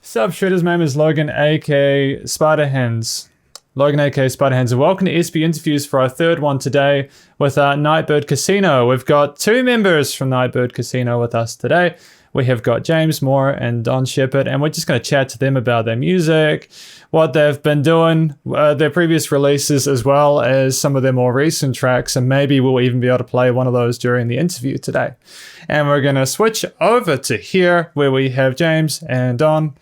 Sup, Shredders? My name is Logan, aka Spiderhands. Logan, aka Spiderhands, and welcome to SB Interviews for our third one today with Nightbird Casino. We've got two members from Nightbird Casino with us today. We have got James Moore and Don Shephard, and we're just going to chat to them about their music, what they've been doing, their previous releases, as well as some of their more recent tracks, and maybe we'll even be able to play one of those during the interview today. And we're going to switch over to here, where we have James and Don.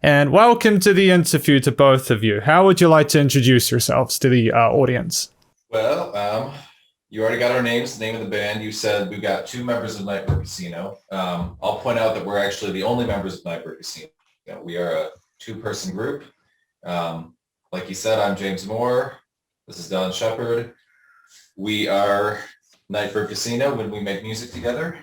And welcome to the interview to both of you. How would you like to introduce yourselves to the audience? Well, you already got our names, the name of the band. You said we got two members of Nightbird Casino. I'll point out that we're actually the only members of Nightbird Casino. We are a two-person group. Like you said, I'm James Moore. This is Don Shephard. We are Nightbird Casino when we make music together.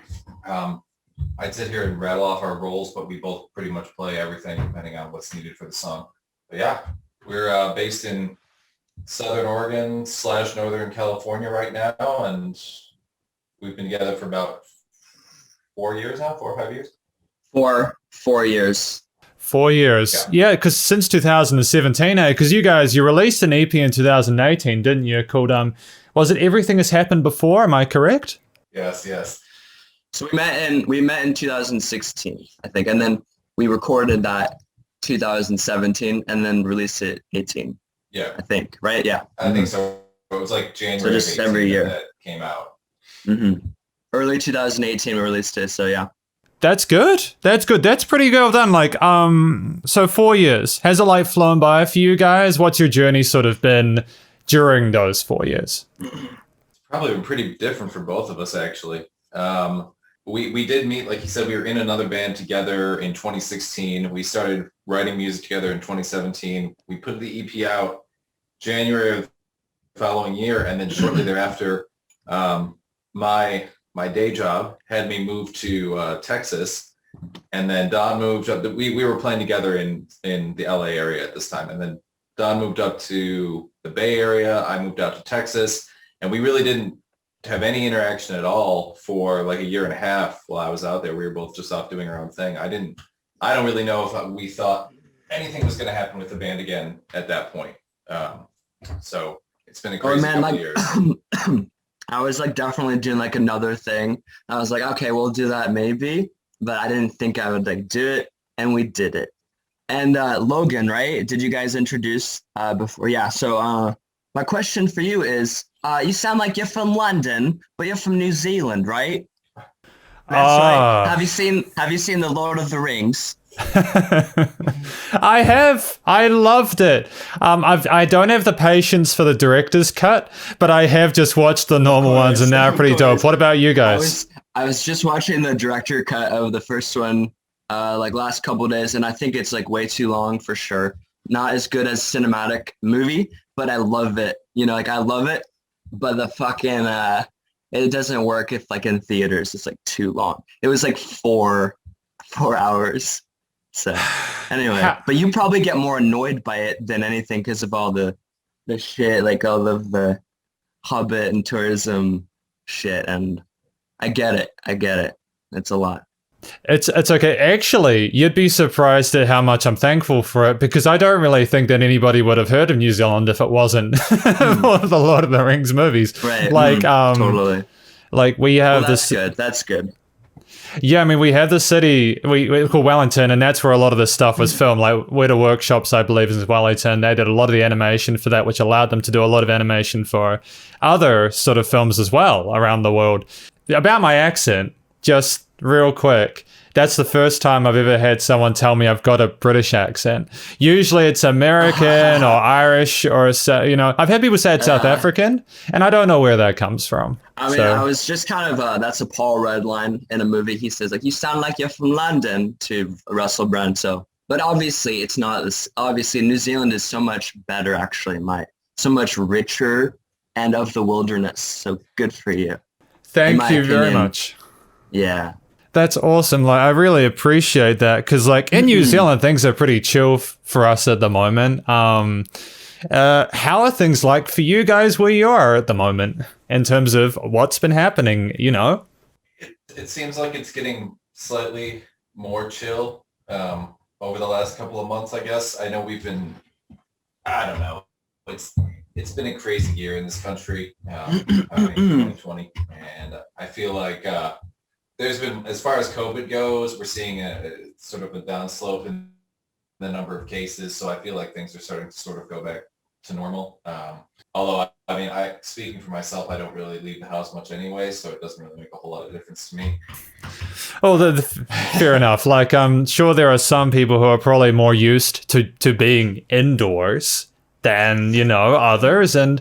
I'd sit here and rattle off our roles, but we both pretty much play everything depending on what's needed for the song. But yeah, we're based in Southern Oregon / Northern California right now, and we've been together for about 4 years now, 4 or 5 years. 4 years. 4 years. Yeah, because since 2017, because you released an EP in 2018, didn't you? Called, was it Everything Has Happened Before? Am I correct? Yes. So we met in 2016, I think, and then we recorded that 2017 and then released it 18. Yeah. I think, right? Yeah. I think so. It was like January so just every year that came out. Mm-hmm. Early 2018 we released it, so yeah. That's good. That's pretty well done. Like, so 4 years. Has it flown by for you guys? What's your journey sort of been during those 4 years? It's probably been pretty different for both of us, actually. We did meet, like you said, we were in another band together in 2016. We started writing music together in 2017. We put the EP out January of the following year, and then shortly thereafter, my day job had me move to Texas, and then Don moved up. We were playing together in the LA area at this time, and then Don moved up to the Bay Area. I moved out to Texas, and we really didn't have any interaction at all for like a year and a half while I was out there. We were both just off doing our own thing. I don't really know if we thought anything was going to happen with the band again at that point. So it's been a crazy couple of years. I was definitely doing another thing. I was like, okay, we'll do that maybe, but I didn't think I would do it, and we did it. And Logan, right? Did you guys introduce before? Yeah. So my question for you is, you sound like you're from London, but you're from New Zealand, right? That's right. Have you seen The Lord of the Rings? I have. I loved it. I don't have the patience for the director's cut, but I have just watched the normal ones, and they're pretty dope. What about you guys? I was just watching the director cut of the first one, last couple of days, and I think it's way too long for sure. Not as good as cinematic movie, but I love it. I love it. But the fucking it doesn't work if in theaters it's too long. It was 4 hours. So anyway, but you probably get more annoyed by it than anything because of all the shit, all of the Hobbit and tourism shit. And I get it. It's a lot. It's okay. Actually, you'd be surprised at how much I'm thankful for it, because I don't really think that anybody would have heard of New Zealand if it wasn't one of the Lord of the Rings movies. Right. Totally. We have this. That's good. Yeah, I mean, we have the city we call Wellington, and that's where a lot of this stuff was filmed. Weta Workshops, I believe, is Wellington. They did a lot of the animation for that, which allowed them to do a lot of animation for other sort of films as well around the world. About my accent, just real quick, that's the first time I've ever had someone tell me I've got a British accent. Usually it's American or Irish, or I've had people say it's South African, and I don't know where that comes from. I was just kind of that's a Paul Rudd line in a movie. He says you sound like you're from London to Russell Brand. So, but obviously it's not this. Obviously New Zealand is so much better, actually, so much richer and of the wilderness. So good for you. Thank you very much. Yeah. That's awesome. I really appreciate that, because in New Zealand, things are pretty chill for us at the moment. How are things for you guys where you are at the moment in terms of what's been happening, It seems like it's getting slightly more chill. over the last couple of months, I guess. I know we've been, I don't know. It's been a crazy year in this country, 2020, and I feel like there's been, as far as COVID goes, we're seeing a sort of a downslope in the number of cases. So I feel like things are starting to sort of go back to normal. Although, I mean, speaking for myself, I don't really leave the house much anyway, so it doesn't really make a whole lot of difference to me. Oh, fair enough. Like, I'm sure there are some people who are probably more used to being indoors than, others. And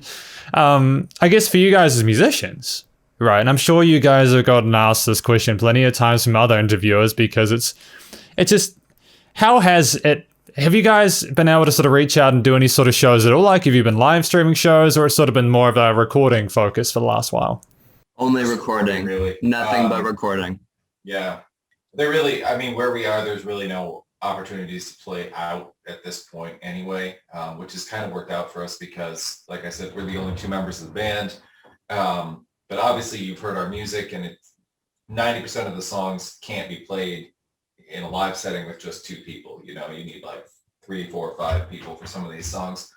I guess for you guys as musicians, right? And I'm sure you guys have gotten asked this question plenty of times from other interviewers, because it's just, have you guys been able to sort of reach out and do any sort of shows at all? Like, have you been live streaming shows, or it's sort of been more of a recording focus for the last while? Only recording, really. Nothing but recording. Yeah. Where we are, there's really no opportunities to play out at this point anyway, which has kind of worked out for us because, like I said, we're the only 2 members of the band. But obviously you've heard our music, and 90% of the songs can't be played in a live setting with just 2 people. You need like 3, 4, 5 people for some of these songs,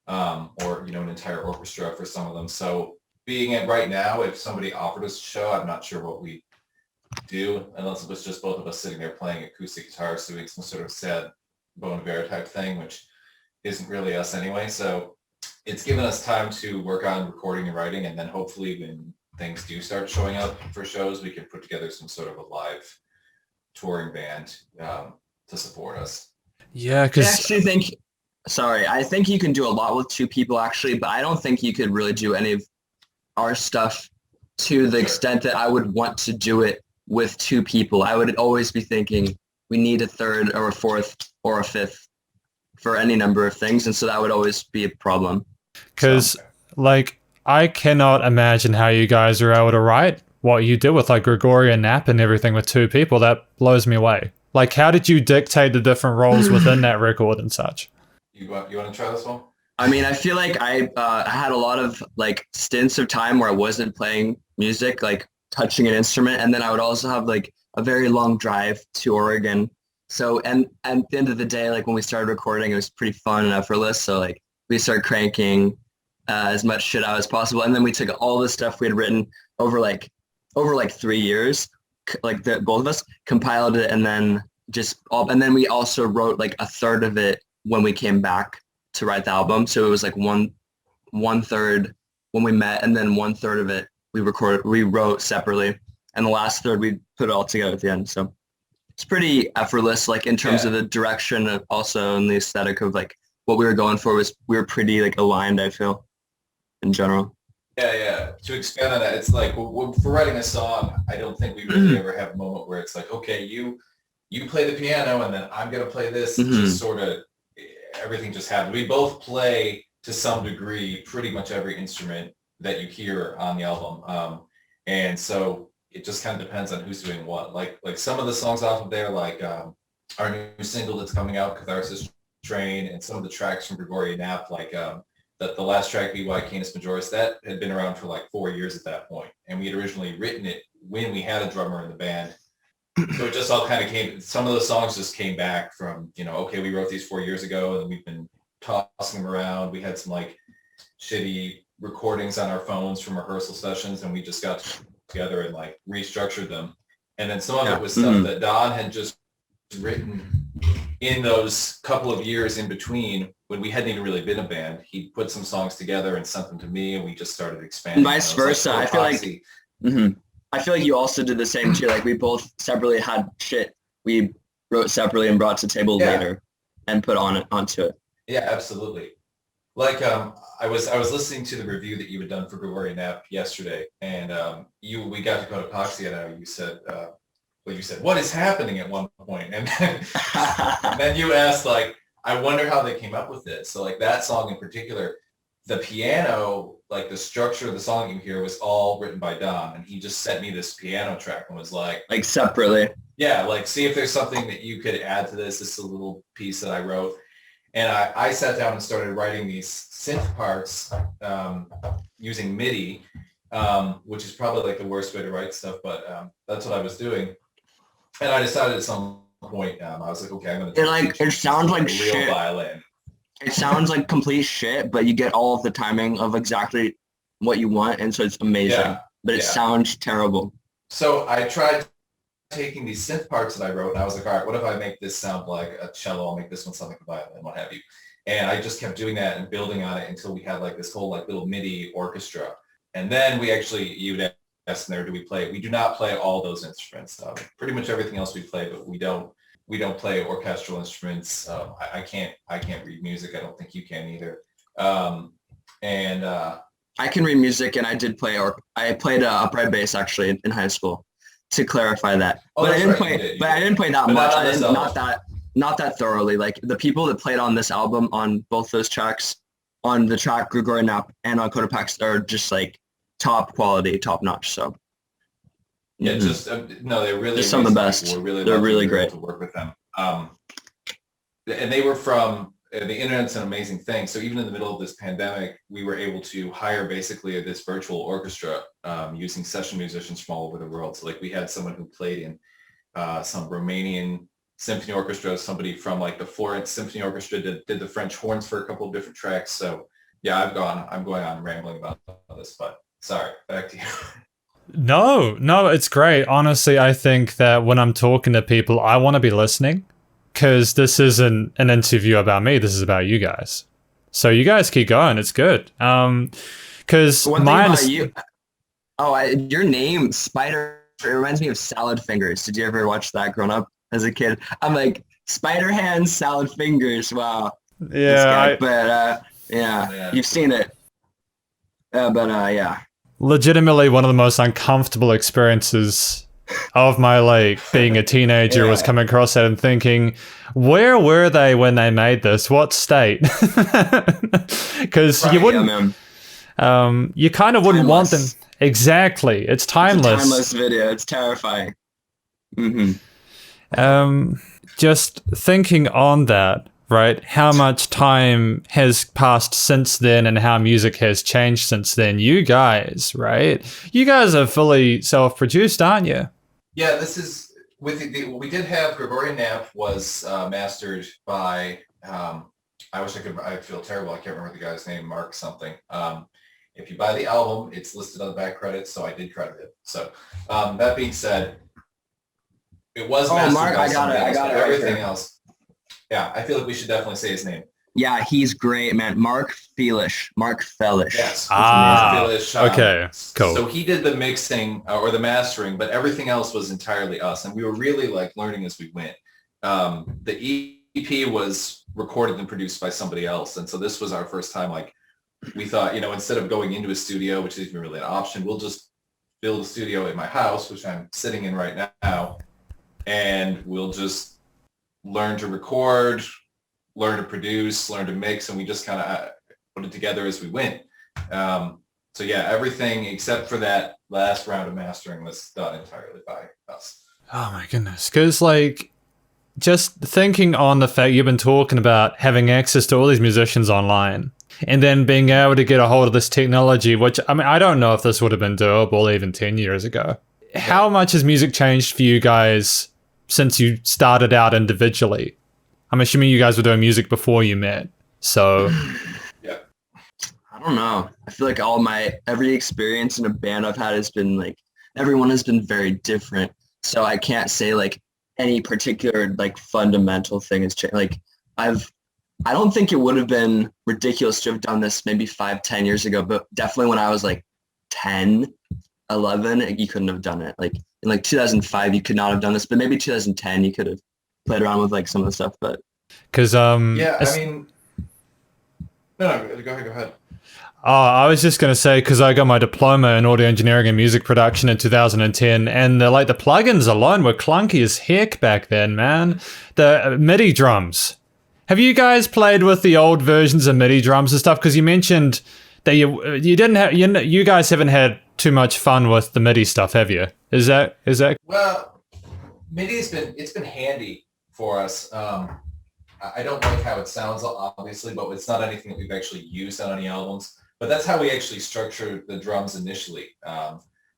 or, an entire orchestra for some of them. So being it right now, if somebody offered us a show, I'm not sure what we do, unless it was just both of us sitting there playing acoustic guitars, doing some sort of sad Bon Iver type thing, which isn't really us anyway. So it's given us time to work on recording and writing, and then hopefully when things do start showing up for shows, we can put together some sort of a live touring band to support us. Yeah, because I think you can do a lot with 2 people actually, but I don't think you could really do any of our stuff to the extent that I would want to do it with 2 people. I would always be thinking we need a 3rd or a 4th or a 5th for any number of things, and so that would always be a problem. Because I cannot imagine how you guys are able to write what you did with like Gregorian Knapp and everything with 2 people. That blows me away. Like, how did you dictate the different roles within that record and such? You want to try this one? I mean, I feel like I had a lot of like stints of time where I wasn't playing music, like touching an instrument, and then I would also have like a very long drive to Oregon. So, and at the end of the day, like when we started recording, it was pretty fun and effortless. So like we started cranking as much shit out as possible, and then we took all the stuff we had written over 3 years, both of us compiled it, and then and then we also wrote like a third of it when we came back to write the album. So it was like one third when we met, and then 1/3 of it we wrote separately, and the last third we put it all together at the end. So it's pretty effortless, like in terms of the direction, of also in the aesthetic of like what we were going for. We were pretty like aligned, I feel, in general. Yeah. To expand on that, it's like for writing a song, I don't think we really ever have a moment where it's like, okay, you play the piano and then I'm gonna play this. It's just sort of everything just happened. We both play to some degree pretty much every instrument that you hear on the album, and so it just kind of depends on who's doing what. Like some of the songs off of there, like our new single that's coming out, Catharsis Train, and some of the tracks from Gregorian Knapp, like the last track, VY Canis Majoris, that had been around for like 4 years at that point, and we had originally written it when we had a drummer in the band. So it just all kind of came, some of those songs just came back from, okay, we wrote these 4 years ago and we've been tossing them around. We had some like shitty recordings on our phones from rehearsal sessions, and we just got together and like restructured them. And then some of it was stuff that Don had just written in those couple of years in between when we hadn't even really been a band. He put some songs together and sent them to me, and we just started expanding. Vice versa. I feel like I feel like you also did the same too. Like we both separately had shit we wrote separately and brought to the table later and put onto it. Yeah, absolutely. Like I was listening to the review that you had done for Gregorian Knapp yesterday, and we got to go to Epoxy, and you said what is happening at one point, and then you asked like, I wonder how they came up with it. So like that song in particular, the piano, like the structure of the song you hear was all written by Don, and he just sent me this piano track and was like separately. Yeah, like see if there's something that you could add to this. This is a little piece that I wrote. And I sat down and started writing these synth parts using MIDI, which is probably like the worst way to write stuff, but that's what I was doing. And I decided at some point, I was like, okay, I'm going to it sounds like real shit. violin. It sounds like complete shit, but you get all of the timing of exactly what you want, and so it's amazing. Yeah, but it sounds terrible. So I tried taking these synth parts that I wrote, and I was like, all right, what if I make this sound like a cello? I'll make this one sound like a violin, what have you. And I just kept doing that and building on it until we had like this whole like little MIDI orchestra. And then we actually, you'd ask there, do we play? We do not play all those instruments. Pretty much everything else we play, but we don't play orchestral instruments. I can't read music. I don't think you can either. I can read music, and I did play, or I played upright bass actually in high school. To clarify that, but I didn't play that much. Not that thoroughly. Like the people that played on this album, on both those tracks, on the track Gregorian Nap and on Coda Pax, are just like top quality, top notch. So yeah, just no, they're really some of the best. They're really great to work with them. And they were from. The internet's an amazing thing. So even in the middle of this pandemic, we were able to hire basically this virtual orchestra using session musicians from all over the world. So like we had someone who played in some Romanian symphony orchestra, somebody from like the Florence Symphony Orchestra did the French horns for a couple of different tracks. So yeah, I'm going on rambling about this, but sorry, back to you. No, it's great. Honestly, I think that when I'm talking to people, I want to be listening. Because this isn't an interview about me. This is about you guys. So you guys keep going. It's good. Because your name, Spider, it reminds me of Salad Fingers. Did you ever watch that growing up as a kid? I'm like, Spider Hands, Salad Fingers. Wow. Yeah. You've seen it. Yeah. Legitimately one of the most uncomfortable experiences of my like being a teenager was coming across that and thinking, where were they when they made this? What state? Because you wouldn't you kind of wouldn't want them. Exactly. It's timeless. It's a timeless video. It's terrifying. Just thinking on that, right? How much time has passed since then and how music has changed since then. You guys, right? You guys are fully self-produced, aren't you? Yeah, this is we did have Gregorian Nap was mastered by I feel terrible. I can't remember the guy's name, Mark something. If you buy the album, it's listed on the back credits, so I did credit it. So that being said, it was mastered Mark, by I got it. Everything else. Yeah, I feel like we should definitely say his name. Yeah, he's great, man. Mark Felish. Yes. Felish, okay, cool. So he did the mixing or the mastering, but everything else was entirely us. And we were really like learning as we went. The EP was recorded and produced by somebody else. And so this was our first time, like we thought, instead of going into a studio, which isn't really an option, we'll just build a studio in my house, which I'm sitting in right now. And we'll just learn to record, learn to produce, learn to mix, and we just kind of put it together as we went. So yeah, everything except for that last round of mastering was done entirely by us. Oh my goodness. Because like, just thinking on the fact you've been talking about having access to all these musicians online and then being able to get a hold of this technology, which, I mean, I don't know if this would have been doable even 10 years ago. Yeah. How much has music changed for you guys since you started out individually? I'm assuming you guys were doing music before you met, so... Yeah. I don't know. I feel like every experience in a band I've had has been like, everyone has been very different. So I can't say like any particular like fundamental thing has changed. Like I don't think it would have been ridiculous to have done this maybe 5-10 years ago, but definitely when I was like 10, 11, you couldn't have done it. Like in like 2005, you could not have done this, but maybe 2010, you could have played around with like some of the stuff, but because I mean, no, go ahead. Oh, I was just gonna say because I got my diploma in audio engineering and music production in 2010, and the plugins alone were clunky as heck back then, man. The MIDI drums. Have you guys played with the old versions of MIDI drums and stuff? Because you mentioned that you didn't have you guys haven't had too much fun with the MIDI stuff, have you? Is that? Well, MIDI's been handy for us. I don't like how it sounds, obviously, but it's not anything that we've actually used on any albums. But that's how we actually structured the drums initially.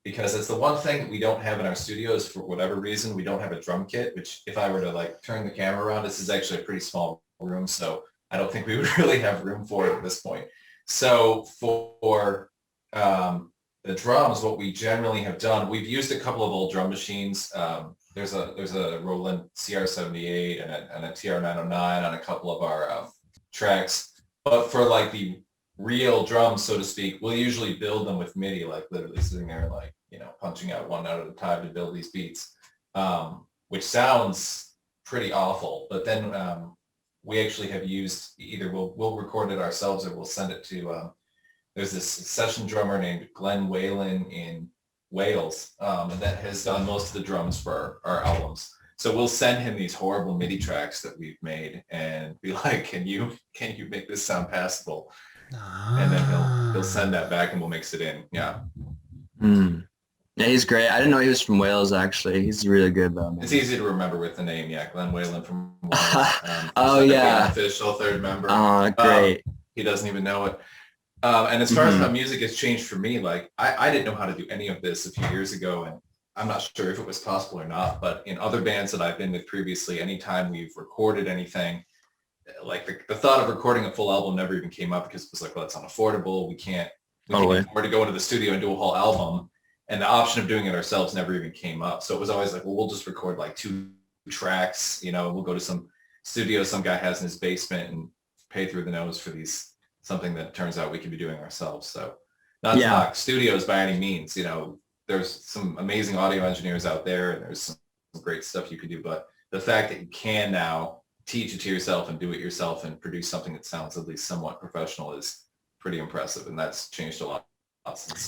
because it's the one thing that we don't have in our studios for whatever reason. We don't have a drum kit, which if I were to like turn the camera around, this is actually a pretty small room. So I don't think we would really have room for it at this point. So for the drums, what we generally have done, we've used a couple of old drum machines. There's a Roland CR78 and a TR909 on a couple of our tracks. But for like the real drums, so to speak, we'll usually build them with MIDI, like literally sitting there, like, you know, punching out one note at a time to build these beats, which sounds pretty awful. But then we actually have used either we'll record it ourselves or we'll send it to, there's this session drummer named Glenn Whalen in Wales, and that has done most of the drums for our albums. So we'll send him these horrible MIDI tracks that we've made and be like, can you make this sound passable? And then he'll send that back and we'll mix it in. Yeah. Yeah, he's great. I didn't know he was from Wales, actually. He's really good, though. Man. It's easy to remember with the name. Yeah, Glenn Whalen from Wales. Oh, yeah. Official third member. Great. He doesn't even know it. And as far as how music has changed for me, like I didn't know how to do any of this a few years ago, and I'm not sure if it was possible or not, but in other bands that I've been with previously, anytime we've recorded anything, like the thought of recording a full album never even came up because it was like, well, it's unaffordable. We can't afford to go into the studio and do a whole album. And the option of doing it ourselves never even came up. So it was always like, well, we'll just record like 2 tracks, you know, we'll go to some studio some guy has in his basement and pay through the nose for something that turns out we could be doing ourselves. So not to knock studios by any means, you know, there's some amazing audio engineers out there and there's some great stuff you could do, but the fact that you can now teach it to yourself and do it yourself and produce something that sounds at least somewhat professional is pretty impressive. And that's changed a lot.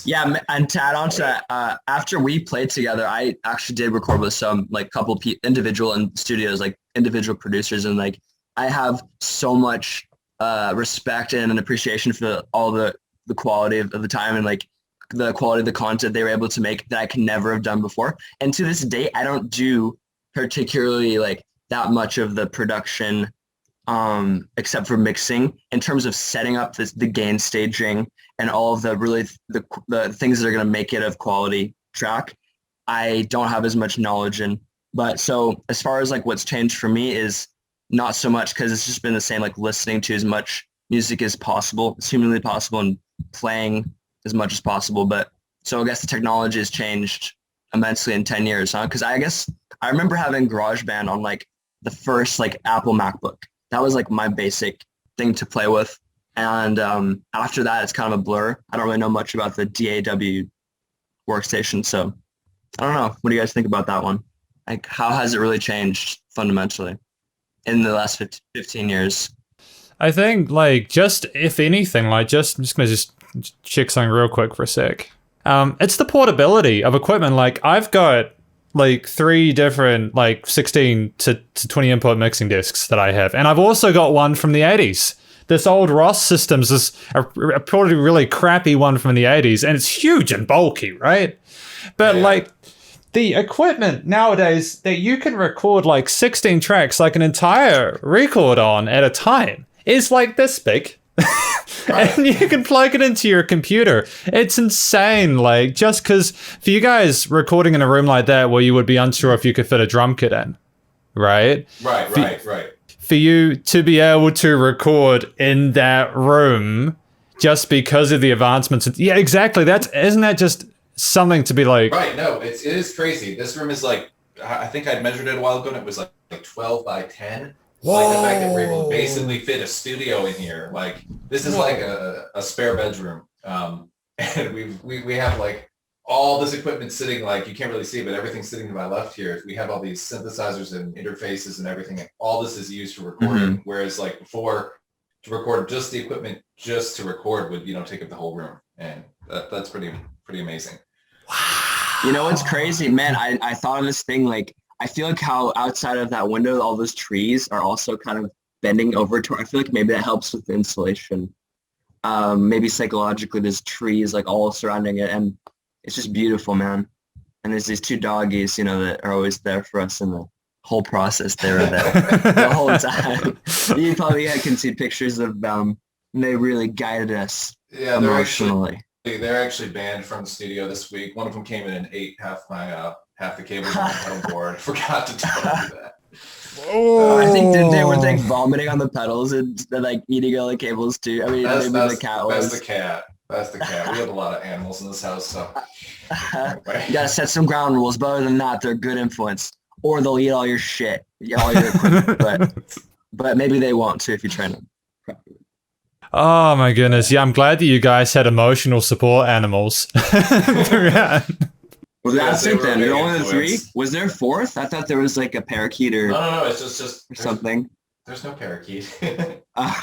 Yeah, and to add on to that, after we played together, I actually did record with some like couple individual in studios, like individual producers, and like I have so much respect and an appreciation for all the quality of the time and like the quality of the content they were able to make that I could never have done before. And to this day, I don't do particularly like that much of the production except for mixing. In terms of setting up the gain staging and all of the really the things that are going to make it a quality track, I don't have as much knowledge in. But so as far as like what's changed for me is not so much, because it's just been the same, like listening to as much music as possible, as humanly possible, and playing as much as possible. But so I guess the technology has changed immensely in 10 years, huh? Because I guess I remember having GarageBand on like the first like Apple MacBook. That was like my basic thing to play with. And after that, it's kind of a blur. I don't really know much about the DAW workstation. So I don't know. What do you guys think about that one? Like, how has it really changed fundamentally in the last 15 years? I think, like, just if anything, like, I'm just going to check something real quick for a sec. It's the portability of equipment. Like, I've got like 3 different like 16 to 20 input mixing discs that I have, and I've also got one from the 80s. This old Ross Systems is a probably really crappy one from the 80s, and it's huge and bulky, right? But like the equipment nowadays that you can record like 16 tracks, like an entire record on at a time, is like this big. And you can plug it into your computer. It's insane. Like, just because for you guys recording in a room like that where you would be unsure if you could fit a drum kit in, right? Right. For you to be able to record in that room just because of the advancements. Yeah, exactly. Isn't that just something to be like? Right. No, it is crazy. This room is like, I think I measured it a while ago and it was like 12 by 10. Whoa. Like the fact that we're able to basically fit a studio in here, like this is like a spare bedroom, and we have like all this equipment sitting, like you can't really see it, but everything's sitting to my left here. We have all these synthesizers and interfaces and everything, and all this is used for recording. Whereas like before, to record just the equipment just to record would take up the whole room, and that's pretty amazing. Wow. You know what's crazy, man? I thought of this thing, like I feel like how outside of that window, all those trees are also kind of bending over to, I feel like maybe that helps with the insulation. Maybe psychologically there's trees like all surrounding it, and it's just beautiful, man. And there's these 2 doggies, that are always there for us in the whole process. They were there the whole time. You probably can see pictures of them, and they really guided us emotionally. they're actually banned from the studio this week. One of them came in and ate half the cables on the pedal board. Forgot to tell you that. I think they were like vomiting on the pedals and they're like eating all the cables too. I mean, maybe the cat was. That's the cat. That's the cat. We have a lot of animals in this house, so. Anyway. You gotta set some ground rules, but other than that, they're a good influence. Or they'll eat all your shit, all your equipment. but maybe they won't too if you train them properly. Oh my goodness. Yeah, I'm glad that you guys had emotional support animals. Yeah. Well, that's it then. There only the three? Was there a fourth? I thought there was like a parakeet or No. It's just or something. There's no parakeet.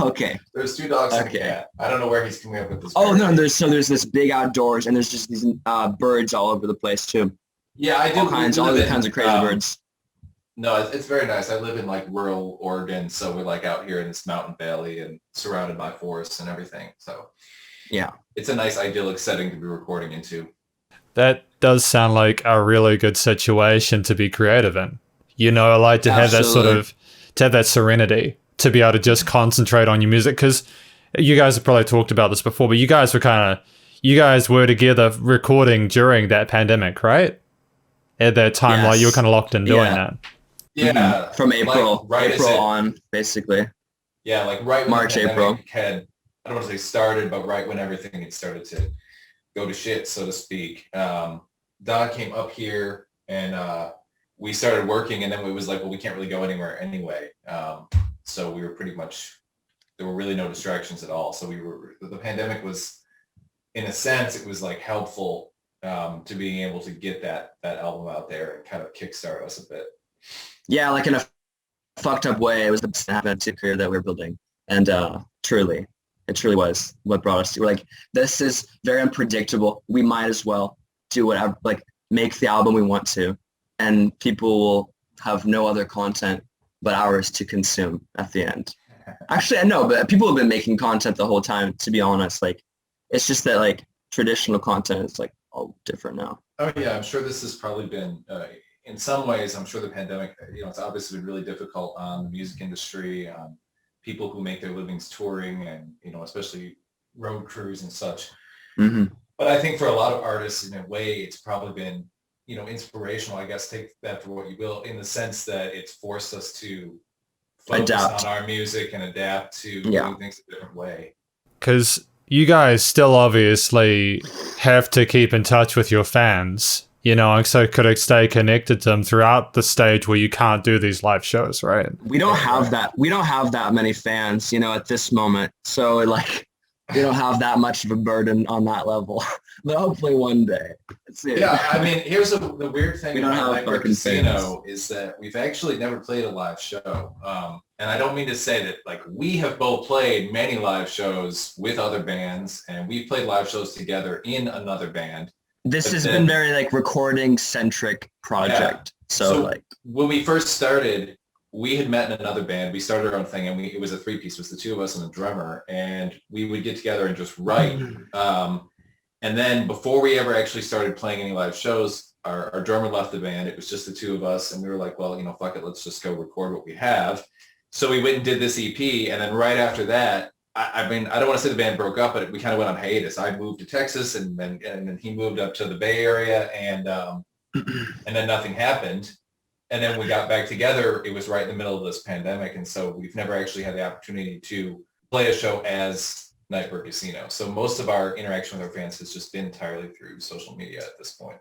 Okay. There's 2 dogs and a cat. I don't know where he's coming up with this. Oh parakeet. no, there's this big outdoors and there's just these birds all over the place too. Yeah, I do. All kinds of crazy birds. No, it's very nice. I live in like rural Oregon, so we're like out here in this mountain valley and surrounded by forests and everything. So yeah, it's a nice idyllic setting to be recording into. That does sound like a really good situation to be creative in. You know, I like to have that sort of, to have that serenity, to be able to just concentrate on your music. Because you guys have probably talked about this before, but you guys were together recording during that pandemic, right? At that time, Yes. like you were kind of locked in doing that. Yeah, from April, like, April on, basically. Yeah, like right when March, the pandemic April. had, I don't want to say started, but right when everything had started to go to shit, so to speak. Don came up here and we started working, and then it was like, well, we can't really go anywhere anyway. So we were pretty much, there were really no distractions at all. So the pandemic was, in a sense, it was like helpful to being able to get that album out there and kind of kickstart us a bit. Yeah, like in a fucked up way, it was the best that happened to the career that we were building. And it truly was what brought us to, like, this is very unpredictable. We might as well do whatever, like make the album we want to, and people will have no other content but ours to consume at the end. Actually, I know, but people have been making content the whole time, to be honest. Like, it's just that like traditional content is like all different now. Oh yeah, I'm sure this has probably been, in some ways, I'm sure the pandemic, it's obviously been really difficult on the music industry, on people who make their livings touring and, especially road crews and such. Mm-hmm. But I think for a lot of artists, in a way, it's probably been, inspirational, I guess, take that for what you will, in the sense that it's forced us to focus Adapt on our music and adapt to doing things a different way. Because you guys still obviously have to keep in touch with your fans, and so could stay connected to them throughout the stage where you can't do these live shows, right? We don't have that. We don't have that many fans, at this moment. So like, we don't have that much of a burden on that level. But hopefully one day. Yeah, I mean, here's the weird thing about Nightbird Casino fans. is that we've actually never played a live show. And I don't mean to say that, like, we have both played many live shows with other bands, and we've played live shows together in another band. This has been very like recording centric project. Yeah. So like when we first started, we had met in another band. We started our own thing, and it was a 3-piece. It was the 2 of us and a drummer, and we would get together and just write. And then before we ever actually started playing any live shows, our drummer left the band. It was just the 2 of us, and we were like, well, fuck it, let's just go record what we have. So we went and did this EP, and then right after that, I mean, I don't want to say the band broke up, but we kind of went on hiatus. I moved to Texas, and then he moved up to the Bay Area, and then nothing happened. And then we got back together. It was right in the middle of this pandemic, and so we've never actually had the opportunity to play a show as Nightbird Casino. So most of our interaction with our fans has just been entirely through social media at this point.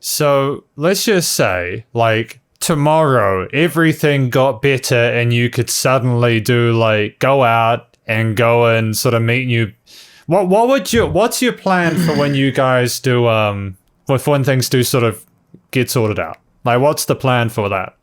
So let's just say, like, tomorrow everything got better and you could suddenly go out and go and sort of meet new. What's your plan for when you guys do when things do sort of get sorted out? Like, what's the plan for that?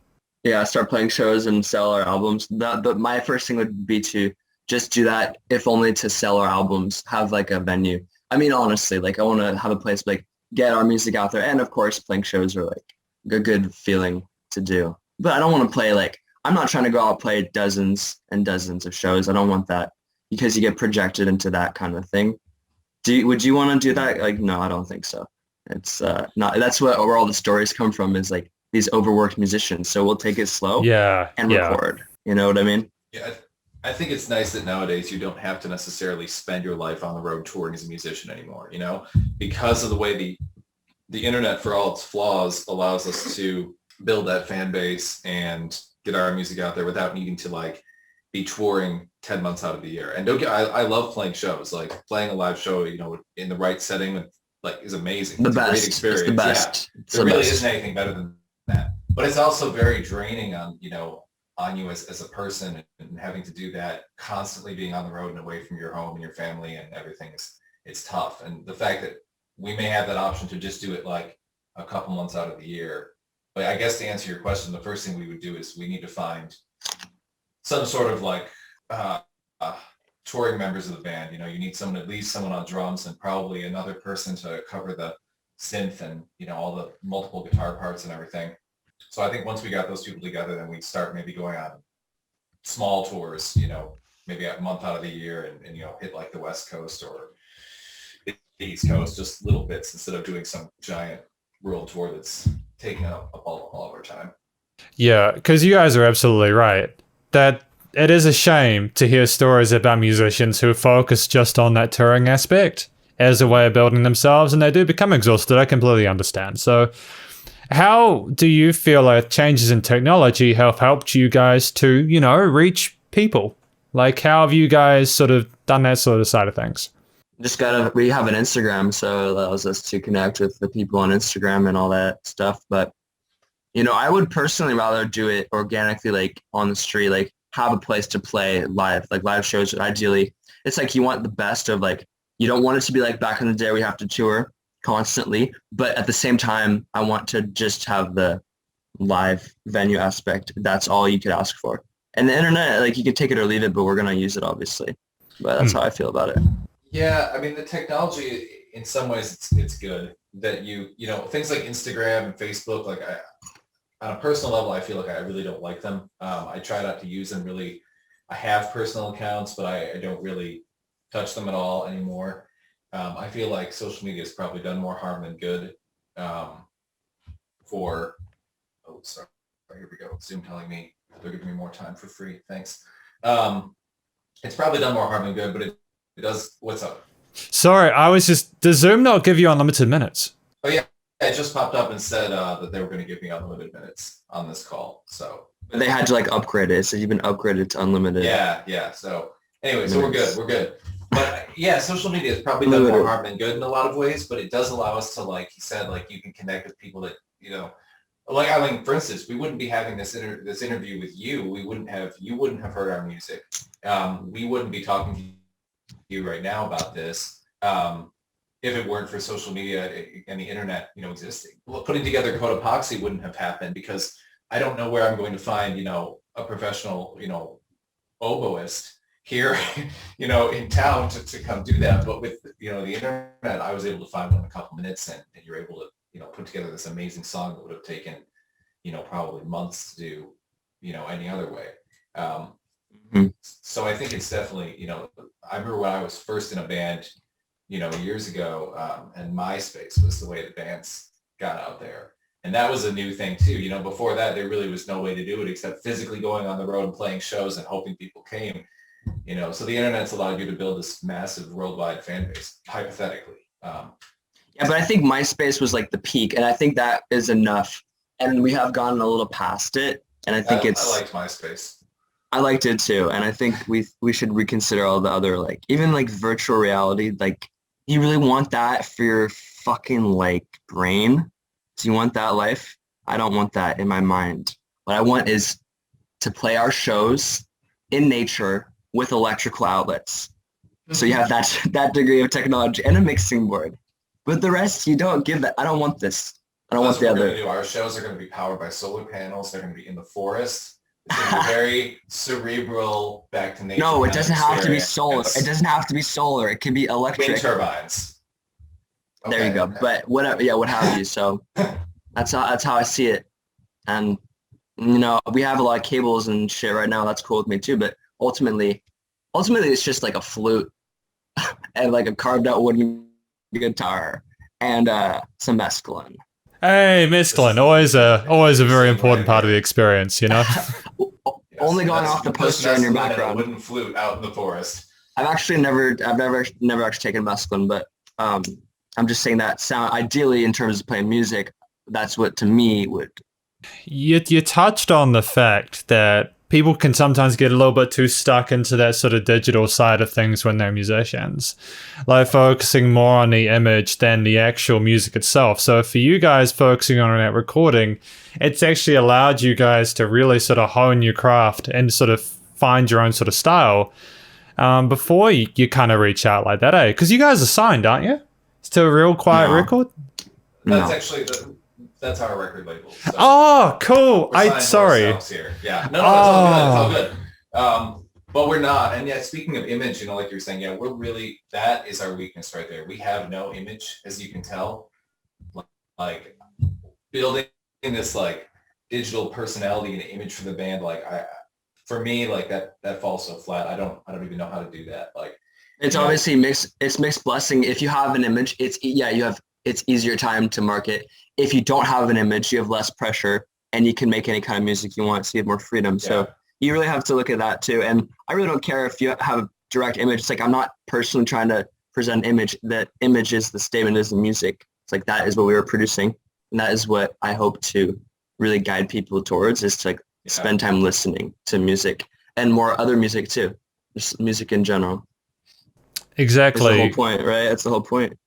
Yeah, start playing shows and sell our albums. But my first thing would be to just do that, if only to sell our albums, have like a venue. I mean, honestly, like I want to have a place like get our music out there, and of course playing shows are like a good feeling to do. But I don't want to play I'm not trying to go out and play dozens and dozens of shows. I don't want that, because you get projected into that kind of thing. Would you want to do that? Like, no, I don't think so. It's not. That's where all the stories come from, is like these overworked musicians. So we'll take it slow, and record. You know what I mean? Yeah, I think it's nice that nowadays you don't have to necessarily spend your life on the road touring as a musician anymore, because of the way the internet, for all its flaws, allows us to build that fan base and get our music out there without needing to like be touring 10 months out of the year. And I love playing shows, like playing a live show, in the right setting, like is amazing. The it's best. A great experience. It's the best. Yeah. It's there the really best. isn't anything better than that. But it's also very draining on you as a person, and having to do that constantly, being on the road and away from your home and your family and everything it's tough. And the fact that we may have that option to just do it like a couple months out of the year. But I guess to answer your question, the first thing we would do is we need to find some sort of like touring members of the band. You need at least someone on drums, and probably another person to cover the synth and all the multiple guitar parts and everything. So I think once we got those people together, then we'd start maybe going on small tours, maybe a month out of the year, and hit like the West Coast or the East Coast, just little bits, instead of doing some giant world tour that's taking up all of our time. Yeah, because you guys are absolutely right. That it is a shame to hear stories about musicians who focus just on that touring aspect as a way of building themselves, and they do become exhausted. I completely understand. So how do you feel like changes in technology have helped you guys to, reach people? Like, how have you guys sort of done that sort of side of things? We have an Instagram, so it allows us to connect with the people on Instagram and all that stuff. But, I would personally rather do it organically, like on the street, like have a place to play live, like live shows. Ideally, it's like you want the best of, like, you don't want it to be like back in the day we have to tour constantly, but at the same time, I want to just have the live venue aspect. That's all you could ask for. And the internet, like, you can take it or leave it, but we're going to use it, obviously. But that's how I feel about it. Yeah, I mean, the technology, in some ways, it's good that things like Instagram and Facebook, like on a personal level, I feel like I really don't like them. I try not to use them really. I have personal accounts, but I don't really touch them at all anymore. I feel like social media has probably done more harm than good. Here we go. Zoom telling me they're giving me more time for free. Thanks. It's probably done more harm than good, but it does. What's up? Sorry, does Zoom not give you unlimited minutes? Oh yeah, it just popped up and said that they were going to give me unlimited minutes on this call. So but they had to like upgrade it. So you've been upgraded to unlimited. Yeah. So anyway, so we're good. But yeah, social media has probably done more harm than good in a lot of ways, but it does allow us to, like you said, like you can connect with people that, like, I mean, for instance, we wouldn't be having this interview with you. You wouldn't have heard our music. We wouldn't be talking to you right now about this if it weren't for social media and the internet, existing. Well, putting together Code Epoxy wouldn't have happened because I don't know where I'm going to find, a professional, oboist here, in town to come do that. But with, the internet, I was able to find one in a couple minutes, and you're able to, put together this amazing song that would have taken, probably months to do, any other way. So I think it's definitely, I remember when I was first in a band, years ago, and MySpace was the way the bands got out there. And that was a new thing too. Before that, there really was no way to do it except physically going on the road and playing shows and hoping people came. So the internet's allowed you to build this massive worldwide fan base, hypothetically. Yeah, but I think MySpace was like the peak, and I think that is enough. And we have gotten a little past it, and I think I liked MySpace. I liked it too, and I think we should reconsider all the other, like, even like virtual reality. Like, you really want that for your fucking like brain? Do you want that life? I don't want that in my mind. What I want is to play our shows in nature with electrical outlets. So you have that degree of technology and a mixing board. But the rest, you don't give that. I don't want this. I don't want the other. Our shows are going to be powered by solar panels. They're going to be in the forest. It's going to be very cerebral, back to nature. No, it doesn't have to be solar. It doesn't have to be solar. It can be electric. Wind turbines. There you go. Okay. But whatever, yeah, what have you. So that's how I see it. And, we have a lot of cables and shit right now. That's cool with me too. But ultimately it's just like a flute and like a carved out wooden guitar and some mescaline. Hey, mescaline, always a very important part of the experience, Only going That's off the just poster in your mescaline and a background. wooden flute out in the forest. I've never actually taken mescaline, but I'm just saying that sound ideally in terms of playing music, that's what to me would. You touched on the fact that people can sometimes get a little bit too stuck into that sort of digital side of things when they're musicians, like focusing more on the image than the actual music itself. So for you guys focusing on that recording, it's actually allowed you guys to really sort of hone your craft and sort of find your own sort of style before you kind of reach out like that, eh? Because you guys are signed, aren't you? To a Real Quiet No. Record? That's actually that's our record label. So Oh, cool. sorry. Here. Yeah. No, it's all good. But we're not. And yeah, speaking of image, like you're saying, yeah, we're really, that is our weakness right there. We have no image, as you can tell. Like building this like digital personality and image for the band, for me, like that falls so flat. I don't even know how to do that. Like it's obviously mixed blessing. If you have an image, it's easier time to market. If you don't have an image, you have less pressure and you can make any kind of music you want, so you have more freedom. Yeah. So you really have to look at that too. And I really don't care if you have a direct image. It's like, I'm not personally trying to present an image. That image is the statement, is the music. It's like, that is what we were producing. And that is what I hope to really guide people towards, is to spend time listening to music and more other music too. Just music in general. Exactly. That's the whole point, right? That's the whole point.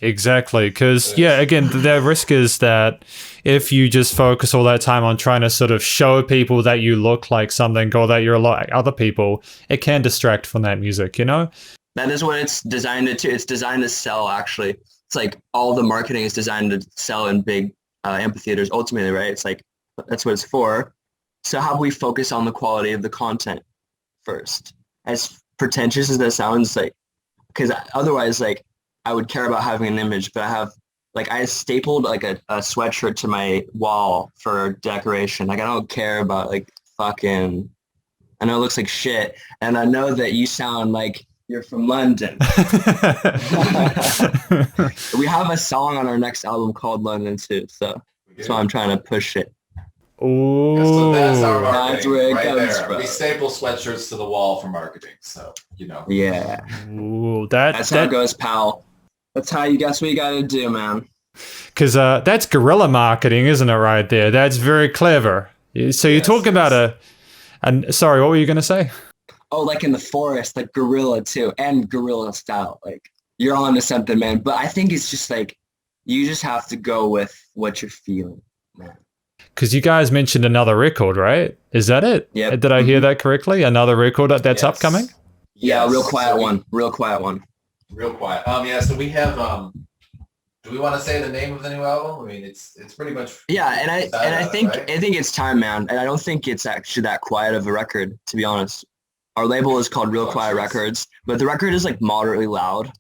Exactly, because again, the risk is that if you just focus all that time on trying to sort of show people that you look like something or that you're like other people, it can distract from that music, That is what it's designed to. It's designed to sell, actually. It's like all the marketing is designed to sell in big amphitheaters ultimately, right? It's like, that's what it's for. So how do we focus on the quality of the content first? As pretentious as that sounds, like, because otherwise, like, I would care about having an image, but I stapled like a sweatshirt to my wall for decoration. Like, I don't care about fucking, I know it looks like shit, and I know that you sound like you're from London. We have a song on our next album called London too, so that's why I'm trying to push it. Oh, yeah, so that's our marketing. That's where it right comes there. from. We staple sweatshirts to the wall for marketing, so Yeah. Ooh, that's how it goes, pal. That's how you guess what you gotta do, man. Because that's guerrilla marketing, isn't it, right there? That's very clever. So you're talking about sorry, what were you going to say? Oh, like in the forest, like guerrilla too, and guerrilla style. Like, you're on to something, man. But I think it's just like, you just have to go with what you're feeling, man. Because you guys mentioned another record, right? Is that it? Yeah. Did I hear that correctly? Another record that's upcoming? Yeah, Yes. real quiet one. Real quiet. Yeah, so we have do we want to say the name of the new album? I mean, it's pretty much I think it's time, man. And I don't think it's actually that quiet of a record, to be honest. Our label is called Real Quiet Records, but the record is like moderately loud,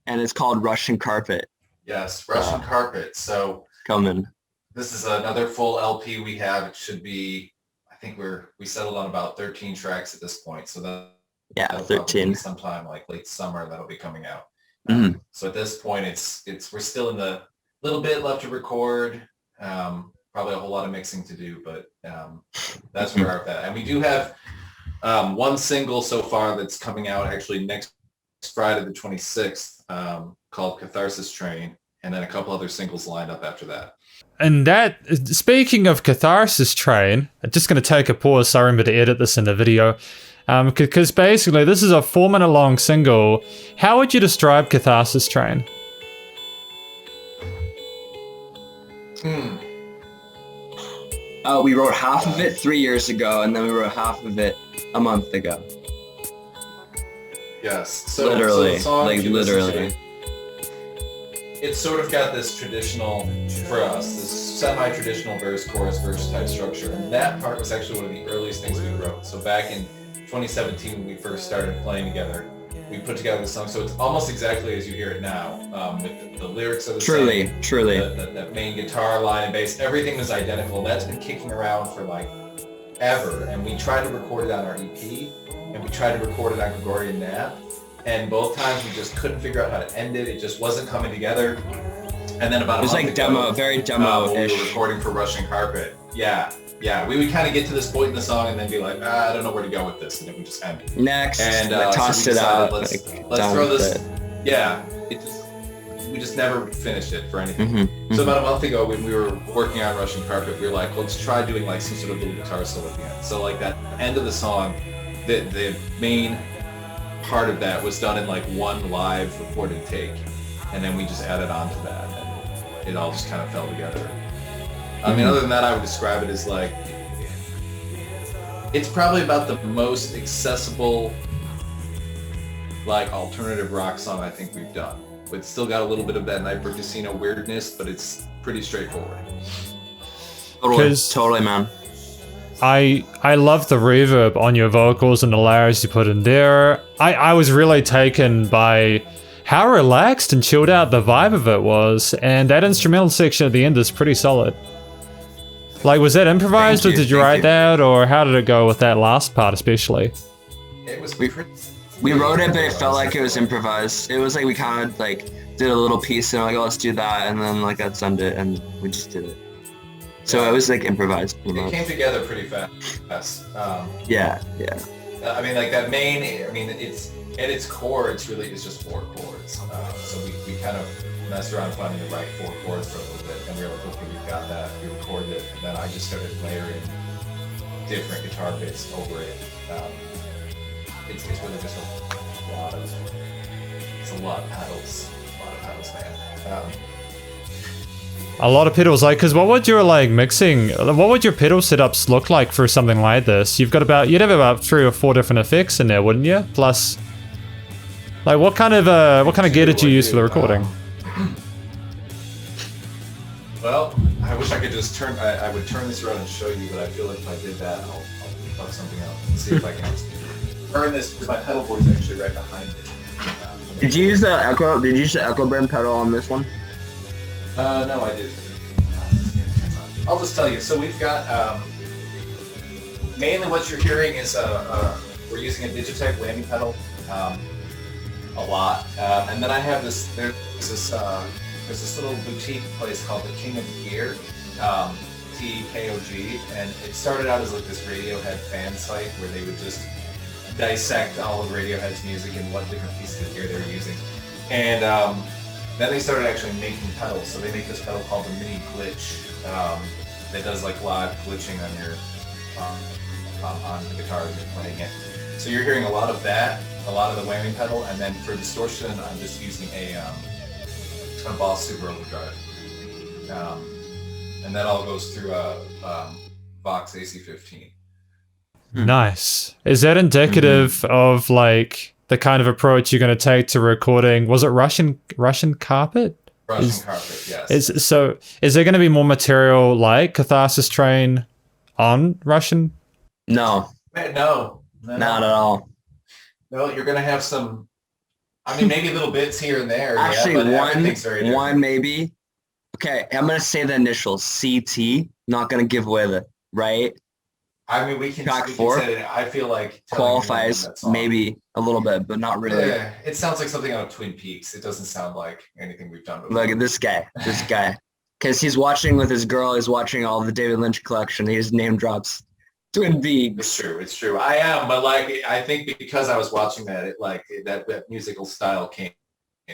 and it's called Russian Carpet. Yes, Russian Carpet. So coming. This is another full LP we have. It should be, I think we settled on about 13 tracks at this point. So that'll 13. Sometime like late summer that'll be coming out. Mm-hmm. So at this point, we're still in the little bit left to record. Probably a whole lot of mixing to do, but that's where we're at. And we do have one single so far that's coming out actually next Friday the 26th, called Catharsis Train, and then a couple other singles lined up after that. And speaking of Catharsis Train, I'm just going to take a pause. So I remember to edit this in the video. Because basically, this is a 4-minute long single. How would you describe Catharsis Train? We wrote half of it 3 years ago, and then we wrote half of it a month ago. Yes. So literally, the song, literally. It's sort of got this traditional, for us, this semi-traditional verse-chorus verse type structure. And that part was actually one of the earliest things we wrote. So back in 2017, when we first started playing together, we put together the song. So it's almost exactly as you hear it now. With the lyrics are the same. Truly. The main guitar line and bass, everything was identical. And that's been kicking around for like ever. And we tried to record it on our EP, and we tried to record it on Gregorian Nap. And both times we just couldn't figure out how to end it. It just wasn't coming together. And then about a month ago, very demo-ish. we were recording for Russian Carpet. Yeah. yeah, we would kind of get to this point in the song and then be like, I don't know where to go with this, and then we just end it. Next, And tossed so we it out. decided, let's throw this. Yeah, we just never finished it for anything. So about a month ago, when we were working on Russian Carpet, we were like, let's try doing like some sort of little guitar solo at the end. So like that end of the song, the main part of that was done in like one live recorded take, and then we just added on to that, and it all just kind of fell together. I mean, other than that, I would describe it as like, it's probably about the most accessible, like, alternative rock song I think we've done. It's still got a little bit of that Nightbird Casino weirdness, but it's pretty straightforward. Totally, man. I love the reverb on your vocals and the layers you put in there. I was really taken by how relaxed and chilled out the vibe of it was, and that instrumental section at the end is pretty solid. Like, was that improvised, or did you write that, or how did it go with that last part especially? It was we wrote it, but it felt like it was improvised. It was like we kind of like did a little piece and like, oh, let's do that, and then like that's it, and we just did it. So it was like improvised. It came together pretty fast. Yeah. I mean, like that main. I mean, it's at its core, it's just 4 chords. So we kind of messed around finding the right 4 chords for a little bit, and we were like, okay, we've got that. We recorded it, and then I just started layering different guitar bits over it. It's really just a lot of pedals. A lot of pedals, man. A lot of pedals, like, because what would your what would your pedal setups look like for something like this? You'd have about 3 or 4 different effects in there, wouldn't you? Plus, like, what kind of gear did you use for the recording? Well, I wish I could just I would turn this around and show you, but I feel like if I did that, I'll fuck something up. Let's see if I can turn this, because my pedal board's actually right behind it. Did you use the echo? Did you use the echo brim pedal on this one? No, I didn't. I'll just tell you. So we've got mainly what you're hearing is we're using a Digitech whammy pedal a lot, and then I have this. There's this little boutique place called the King of Gear, TKOG, and it started out as like this Radiohead fan site where they would just dissect all of Radiohead's music and what different pieces of gear they were using, and then they started actually making pedals. So they make this pedal called the Mini Glitch that does like live glitching on your on the guitar as you're playing it. So you're hearing a lot of that, a lot of the whammy pedal, and then for distortion, I'm just using a Boss Super Overdrive, and that all goes through a Vox AC15. Nice. Is that indicative of like the kind of approach you're going to take to recording? Was it Russian Carpet? Russian Carpet, yes. Is there going to be more material like Catharsis Train on Russian? No. No. Not at all. No, you're going to have some. I mean, maybe little bits here and there. Actually, yeah, one maybe. Okay, I'm gonna say the initials CT. Not gonna give away the right. I mean, we can say it. I feel like qualifies maybe a little bit, but not really. Yeah, it sounds like something out of Twin Peaks. It doesn't sound like anything we've done before. Look at this guy, because he's watching with his girl. He's watching all the David Lynch collection. He just name drops Twin Peaks. It's true. I am, but like, I think because I was watching that, that musical style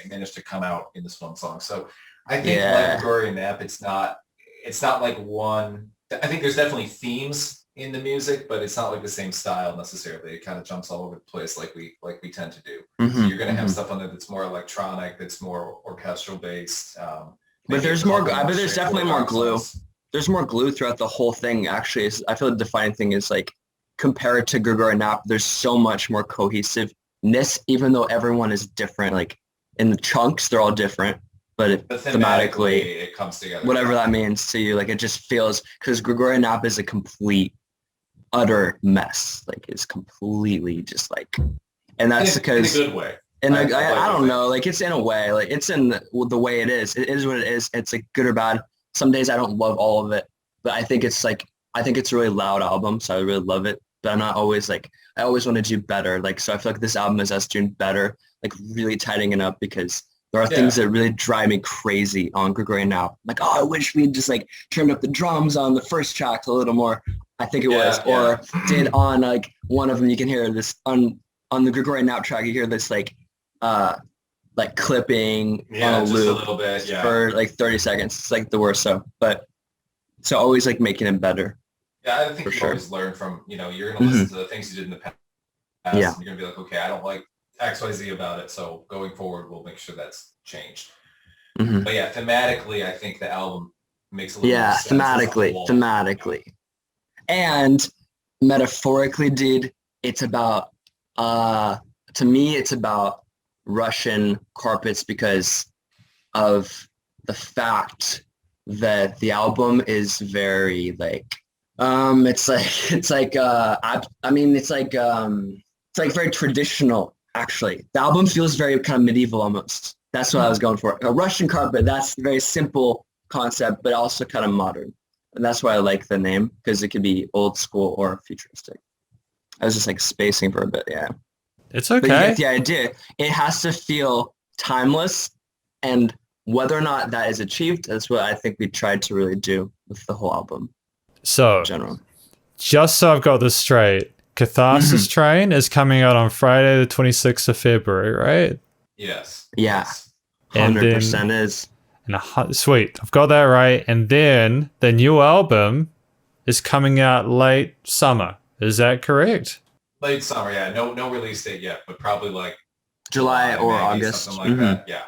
managed to come out in this one song. So I think like Gregorian Nap, it's not like one. I think there's definitely themes in the music, but it's not like the same style necessarily. It kind of jumps all over the place like we tend to do. So you're gonna have stuff on there that's more electronic, that's more orchestral based. But there's more. I bet there's definitely more glue. There's more glue throughout the whole thing. Actually, I feel the defining thing is like compared to Gregorian Nap, there's so much more cohesiveness, even though everyone is different. Like in the chunks, they're all different, but thematically it comes together. Whatever that means to you, like it just feels, because Gregorian Nap is a complete, utter mess. Like it's completely just like, and that's because in a good way. And I don't know, like it's in a way, like it's in the way it is. It is what it is. It's like good or bad. Some days I don't love all of it, but I think it's a really loud album, so I really love it. But I'm not always like, I always want to do better. Like, so I feel like this album is us doing better, like really tightening it up, because There are things that really drive me crazy on Gregorian now. Like, oh, I wish we'd just like turned up the drums on the first track a little more. I think it was, or did on like one of them. You can hear this on the Gregorian Now track. You hear this like clipping on a loop a little bit, for like 30 seconds. It's like the worst. So always like making it better. Yeah, I think you always learn from, you're going to listen to the things you did in the past. Yeah. And you're going to be like, okay, I don't like X, Y, Z about it. So going forward, we'll make sure that's changed. Mm-hmm. But yeah, thematically, I think the album makes a little more sense. Thematically. And metaphorically, dude, it's about, to me, it's about Russian carpets because of the fact that the album is very like, it's like very traditional, actually. The album feels very kind of medieval almost. That's what I was going for. A Russian carpet, that's a very simple concept, but also kind of modern. And that's why I like the name, because it could be old school or futuristic. I was just like spacing for a bit, yeah. It's okay. But you get the idea. It has to feel timeless, and whether or not that is achieved, that's what I think we tried to really do with the whole album. So, in general. Just so I've got this straight, Catharsis Train is coming out on Friday the 26th of February, right? Yes. Yeah. 100% is. Sweet, I've got that right. And then the new album is coming out late summer. Is that correct? Late summer, yeah. No release date yet, but probably like July or maybe, August. something like that. Yeah.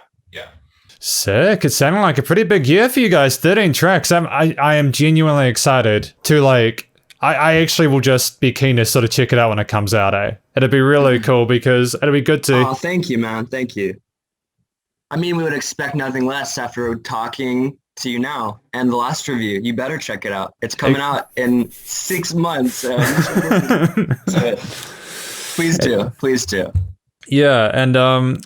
Sick. It's sounding like a pretty big year for you guys. 13 tracks. I am genuinely excited to like. I actually will just be keen to sort of check it out when it comes out. It'd be really cool because it'll be good to. Oh, thank you, man. Thank you. I mean, we would expect nothing less after talking to you now and the last review. You better check it out. It's coming out in 6 months. So please do. Yeah, and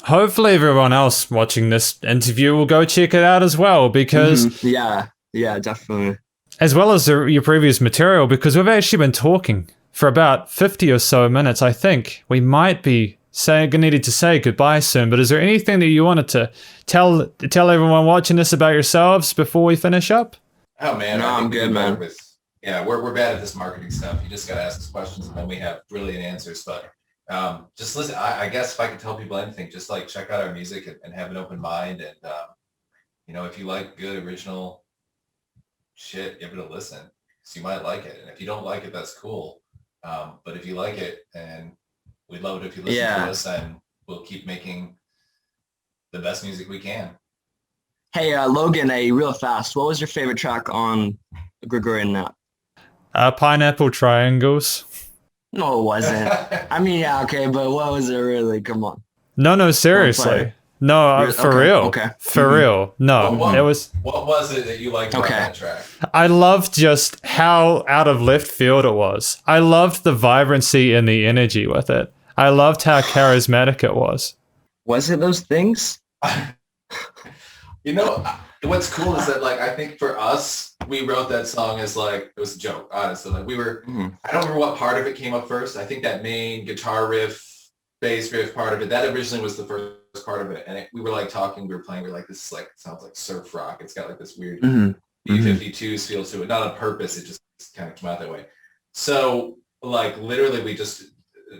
hopefully everyone else watching this interview will go check it out as well because... Yeah, definitely. As well as your previous material, because we've actually been talking for about 50 or so minutes, I think. We might be needed to say goodbye soon, but is there anything that you wanted to tell everyone watching this about yourselves before we finish up? Oh man, no, I'm good, man. We're bad at this marketing stuff. You just gotta ask us questions and then we have brilliant answers. But just listen. I guess if I could tell people anything, just like check out our music and have an open mind. And if you like good original shit, give it a listen. So you might like it, and if you don't like it, that's cool. But if you like it, and we'd love it if you listen to us, and we'll keep making the best music we can. Hey, Logan, real fast, what was your favorite track on Gregorian Now? Pineapple Triangles. No, it wasn't. I mean, yeah, okay, but what was it really? Come on. No, seriously. No, for real. Okay. For real. No, it was... What was it that you liked about that track? I loved just how out of left field it was. I loved the vibrancy and the energy with it. I loved how charismatic it was. Was it those things? What's cool is that, like, I think for us, we wrote that song as, like, it was a joke, honestly. Like, we were... I don't remember what part of it came up first. I think that main guitar riff, bass riff part of it, that originally was the first part of it. And we were, like, talking, we were playing, we were like, this is, like, sounds like surf rock. It's got, like, this weird B-52s feel to it. Not on purpose, it just kind of came out that way. So, like, literally,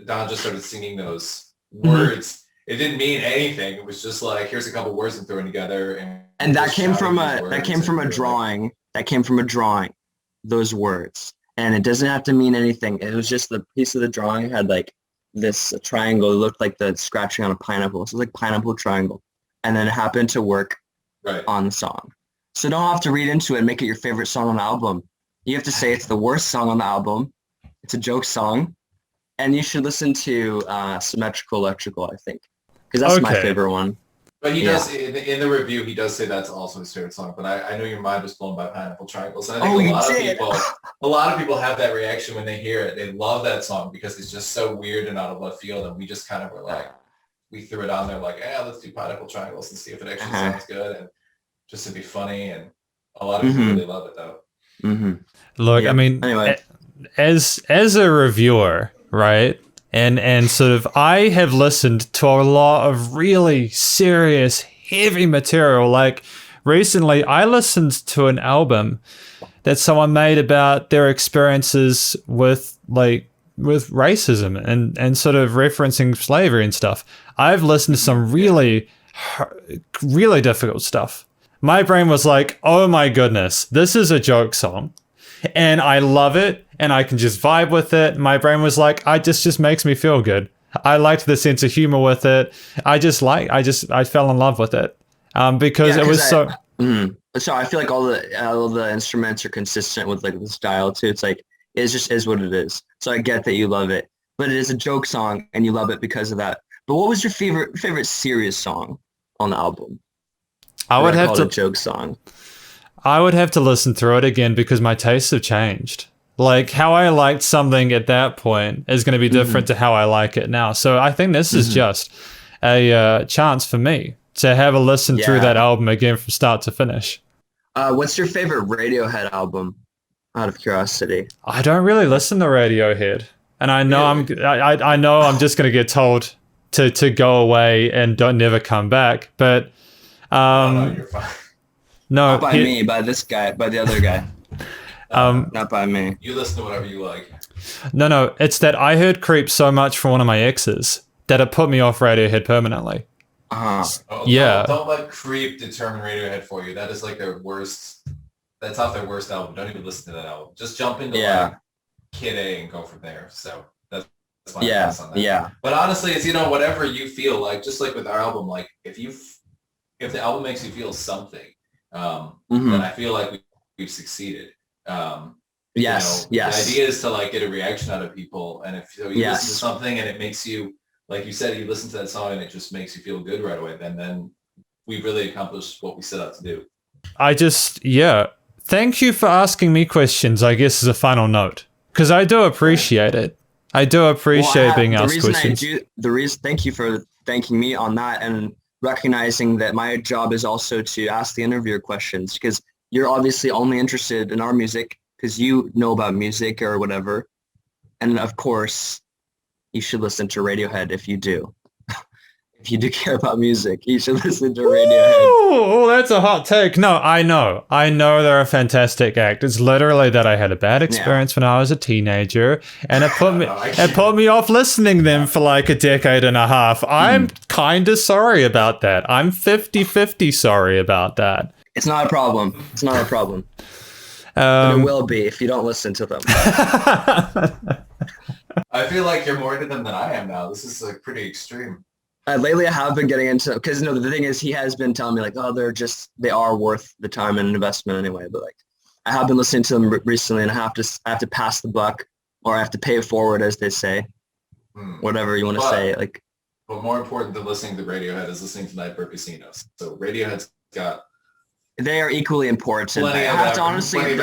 Don just started singing those words. It didn't mean anything. It was just like, here's a couple words I'm throwing together. And that came from a drawing. That came from a drawing, those words. And it doesn't have to mean anything. It was just the piece of the drawing had like this triangle. It looked like the scratching on a pineapple. So it was like pineapple triangle. And then it happened to work on the song. So don't have to read into it and make it your favorite song on the album. You have to say it's the worst song on the album. It's a joke song. And you should listen to Symmetrical Electrical, I think. Because that's my favorite one. But he does, in the review, he does say that's also his favorite song. But I know your mind was blown by Pineapple Triangles. And I think a lot of people have that reaction when they hear it. They love that song because it's just so weird and out of left field. And we just kind of were like, we threw it on there like, let's do Pineapple Triangles and see if it actually sounds good. And just to be funny. And a lot of people really love it, though. Look, I mean, anyway. as a reviewer, right? And sort of, I have listened to a lot of really serious, heavy material. Like recently, I listened to an album that someone made about their experiences with racism and sort of referencing slavery and stuff. I've listened to some really difficult stuff. My brain was like, oh my goodness, this is a joke song. And I love it and I can just vibe with it. My brain was like, I just makes me feel good. I liked the sense of humor with it. I fell in love with it. Because it was so So I feel like all the instruments are consistent with like the style too. It's like it just is what it is. So I get that you love it, but it is a joke song and you love it because of that. But what was your favorite serious song on the album? I would have to a joke song. I would have to listen through it again because my tastes have changed. Like how I liked something at that point is going to be different to how I like it now. So I think this is just a chance for me to have a listen through that album again from start to finish. What's your favorite Radiohead album? Out of curiosity. I don't really listen to Radiohead, and I know I know I'm just going to get told to go away and don't never come back. But no, you're fine. No, not by me, by this guy, by the other guy. Not by me. You listen to whatever you like. No, it's that I heard Creep so much from one of my exes that it put me off Radiohead permanently. Don't let Creep determine Radiohead for you. That is like their worst. That's not their worst album. Don't even listen to that album. Just jump into like Kid A and go from there. So that's my advice on that. Yeah. But honestly, it's whatever you feel like. Just like with our album, like if the album makes you feel something, then I feel like we've succeeded. Yes. The idea is to like get a reaction out of people, and if you listen to something and it makes you, like you said, you listen to that song and it just makes you feel good right away, then we've really accomplished what we set out to do. Thank you for asking me questions, I guess, as a final note, because I do appreciate it. I do appreciate being asked questions. Thank you for thanking me on that and recognizing that my job is also to ask the interviewer questions, because you're obviously only interested in our music because you know about music or whatever. And of course, you should listen to Radiohead if you do. If you do care about music, you should listen to Radiohead. Oh, that's a hot take. No, I know they're a fantastic act. It's literally that I had a bad experience when I was a teenager, and it put me off listening to them for like a decade and a half. I'm kind of sorry about that. I'm 50-50 sorry about that. It's not a problem. It's not a problem. But it will be if you don't listen to them. I feel like you're more into them than I am now. This is like pretty extreme. Lately, I have been getting into, because the thing is, he has been telling me like, oh, they are worth the time and investment anyway. But like, I have been listening to them recently, and I have to pass the buck, or I have to pay it forward, as they say, whatever you want to say. Like, but more important than listening to Radiohead is listening to Nightbird Casino. So Radiohead's got. They are equally important. I have to honestly,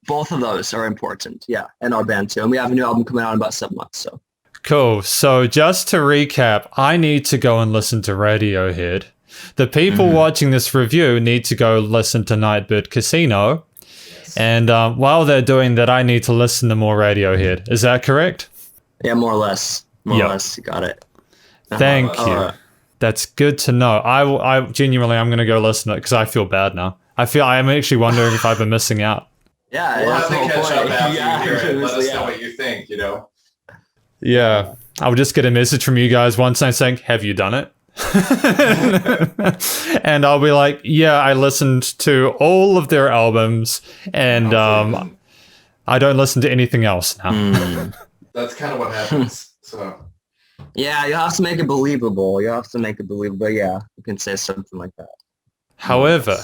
both of those are important. Yeah, and our band too. And we have a new album coming out in about 7 months. So. Cool. So just to recap, I need to go and listen to Radiohead. The people watching this review need to go listen to Nightbird Casino. Yes. And while they're doing that, I need to listen to more Radiohead. Is that correct? Yeah, more or less. More or less. You got it. Thank you. That's good to know. I genuinely, I'm going to go listen to it because I feel bad now. I'm actually wondering if I've been missing out. Yeah. We'll have to catch up after you hear it. Let us know what you think, Yeah, I'll just get a message from you guys once I'm saying, have you done it? And I'll be like, yeah, I listened to all of their albums and I don't listen to anything else now. That's kind of what happens. So yeah, you have to make it believable. Yeah, you can say something like that. However,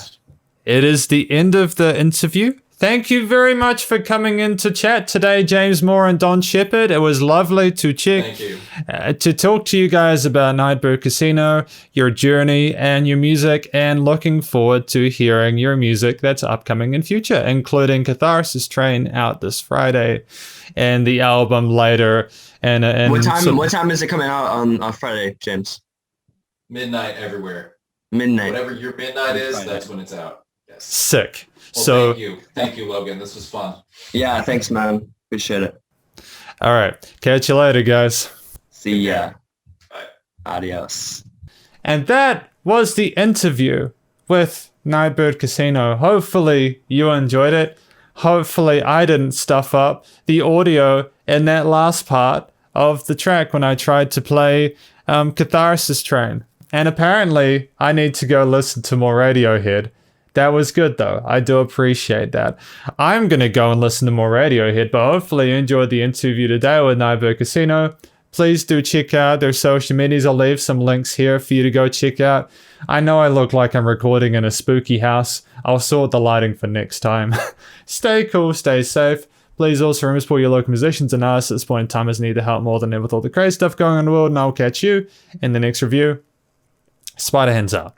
it is the end of the interview. Thank you very much for coming in to chat today, James Moore and Don Shephard. It was lovely to to talk to you guys about Nightbird Casino, your journey and your music, and looking forward to hearing your music that's upcoming in future, including Catharsis Train out this Friday and the album later. And what time is it coming out on Friday, James? Midnight everywhere. Midnight. Whatever your midnight is, that's when it's out. Yes. Sick. Well, so thank you, Logan. This was fun. Yeah, thanks, man. Appreciate it. All right. Catch you later, guys. See ya. Bye. Adios. And that was the interview with Nightbird Casino. Hopefully you enjoyed it. Hopefully I didn't stuff up the audio in that last part of the track when I tried to play Catharsis Train. And apparently I need to go listen to more Radiohead. That was good though. I do appreciate that. I'm going to go and listen to more Radiohead, but hopefully you enjoyed the interview today with Nightbird Casino. Please do check out their social medias. I'll leave some links here for you to go check out. I know I look like I'm recording in a spooky house. I'll sort the lighting for next time. Stay cool, stay safe. Please also remember to support your local musicians and artists at this point in time as need the help more than ever with all the crazy stuff going on in the world. And I'll catch you in the next review. Spider Hands out.